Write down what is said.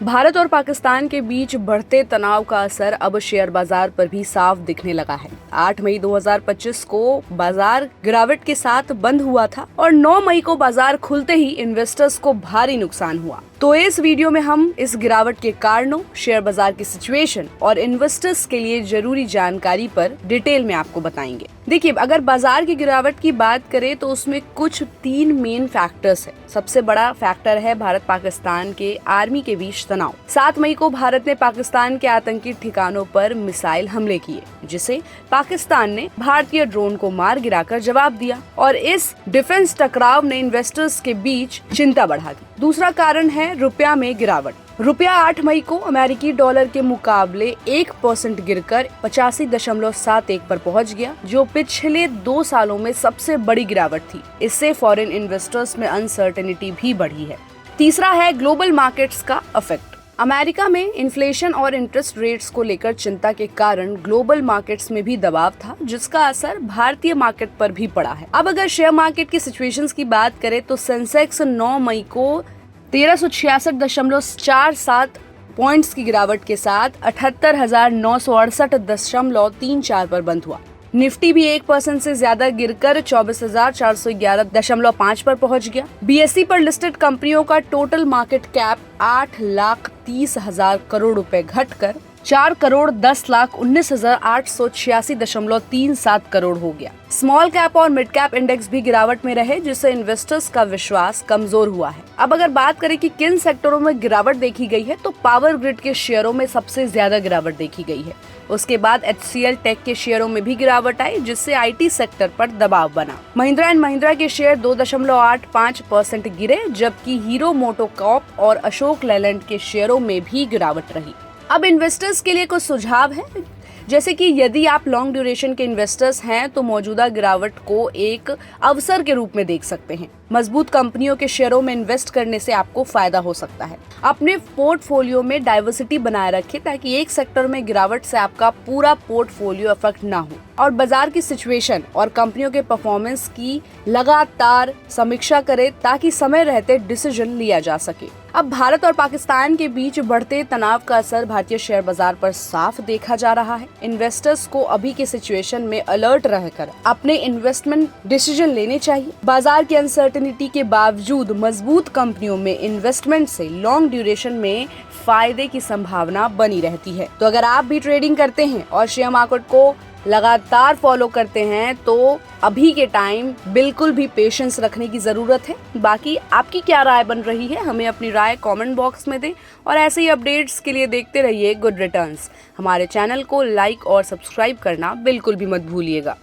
भारत और पाकिस्तान के बीच बढ़ते तनाव का असर अब शेयर बाजार पर भी साफ दिखने लगा है। 8 मई 2025 को बाजार गिरावट के साथ बंद हुआ था और 9 मई को बाजार खुलते ही इन्वेस्टर्स को भारी नुकसान हुआ। तो इस वीडियो में हम इस गिरावट के कारणों, शेयर बाजार की सिचुएशन और इन्वेस्टर्स के लिए जरूरी जानकारी पर डिटेल में आपको बताएंगे। देखिए, अगर बाजार की गिरावट की बात करें तो उसमें कुछ 3 मेन फैक्टर्स है। सबसे बड़ा फैक्टर है भारत पाकिस्तान के आर्मी के बीच तनाव। 7 मई को भारत ने पाकिस्तान के आतंकी ठिकानों पर मिसाइल हमले किए, जिसे पाकिस्तान ने भारतीय ड्रोन को मार गिराकर जवाब दिया और इस डिफेंस टकराव ने इन्वेस्टर्स के बीच चिंता बढ़ा दी। दूसरा कारण है रुपया में गिरावट। रुपया 8 मई को अमेरिकी डॉलर के मुकाबले 1% गिरकर 85.71 पर पहुंच गया, जो पिछले 2 सालों में सबसे बड़ी गिरावट थी। इससे फॉरेन इन्वेस्टर्स में अनसर्टेनिटी भी बढ़ी है। तीसरा है ग्लोबल मार्केट्स का इफेक्ट। अमेरिका में इन्फ्लेशन और इंटरेस्ट रेट्स को लेकर चिंता के कारण ग्लोबल मार्केट्स में भी दबाव था, जिसका असर भारतीय मार्केट पर भी पड़ा है। अब अगर शेयर मार्केट की सिचुएशंस की बात करें तो सेंसेक्स 9 मई को 1366.47 पॉइंट्स की गिरावट के साथ 78,968.34 पर बंद हुआ। निफ्टी भी 1% से ज्यादा गिरकर 24,411.5 पर पहुंच गया। बीएसई पर लिस्टेड कंपनियों का टोटल मार्केट कैप 8,30,000 करोड़ रुपए घटकर 4,10,19,886.37 करोड़ हो गया। स्मॉल कैप और मिड कैप इंडेक्स भी गिरावट में रहे, जिससे इन्वेस्टर्स का विश्वास कमजोर हुआ है। अब अगर बात करें कि किन सेक्टरों में गिरावट देखी गई है, तो पावर ग्रिड के शेयरों में सबसे ज्यादा गिरावट देखी गई है। उसके बाद HCL टेक के शेयरों में भी गिरावट आई, जिससे IT सेक्टर पर दबाव बना। महिंद्रा एंड महिंद्रा के शेयर 2.85% गिरे, जबकि हीरो मोटोकॉर्प और अशोक लेलैंड के शेयरों में भी गिरावट रही। अब इन्वेस्टर्स के लिए कुछ सुझाव है, जैसे कि यदि आप लॉन्ग ड्यूरेशन के इन्वेस्टर्स हैं तो मौजूदा गिरावट को एक अवसर के रूप में देख सकते हैं। मजबूत कंपनियों के शेयरों में इन्वेस्ट करने से आपको फायदा हो सकता है। अपने पोर्टफोलियो में डाइवर्सिटी बनाए रखें, ताकि एक सेक्टर में गिरावट से आपका पूरा पोर्टफोलियो अफेक्ट ना हो। और बाजार की सिचुएशन और कंपनियों के परफॉर्मेंस की लगातार समीक्षा करें, ताकि समय रहते डिसीजन लिया जा सके। अब भारत और पाकिस्तान के बीच बढ़ते तनाव का असर भारतीय शेयर बाजार पर साफ देखा जा रहा है। इन्वेस्टर्स को अभी के सिचुएशन में अलर्ट रहकर अपने इन्वेस्टमेंट डिसीजन लेने चाहिए। बाजार की अनसर्टेनिटी के बावजूद मजबूत कंपनियों में इन्वेस्टमेंट से लॉन्ग ड्यूरेशन में फायदे की संभावना बनी रहती है। तो अगर आप भी ट्रेडिंग करते हैं और शेयर मार्केट को लगातार फॉलो करते हैं, तो अभी के टाइम बिल्कुल भी पेशेंस रखने की जरूरत है। बाकी आपकी क्या राय बन रही है, हमें अपनी राय कमेंट बॉक्स में दें और ऐसे ही अपडेट्स के लिए देखते रहिए गुड रिटर्न्स। हमारे चैनल को लाइक और सब्सक्राइब करना बिल्कुल भी मत भूलिएगा।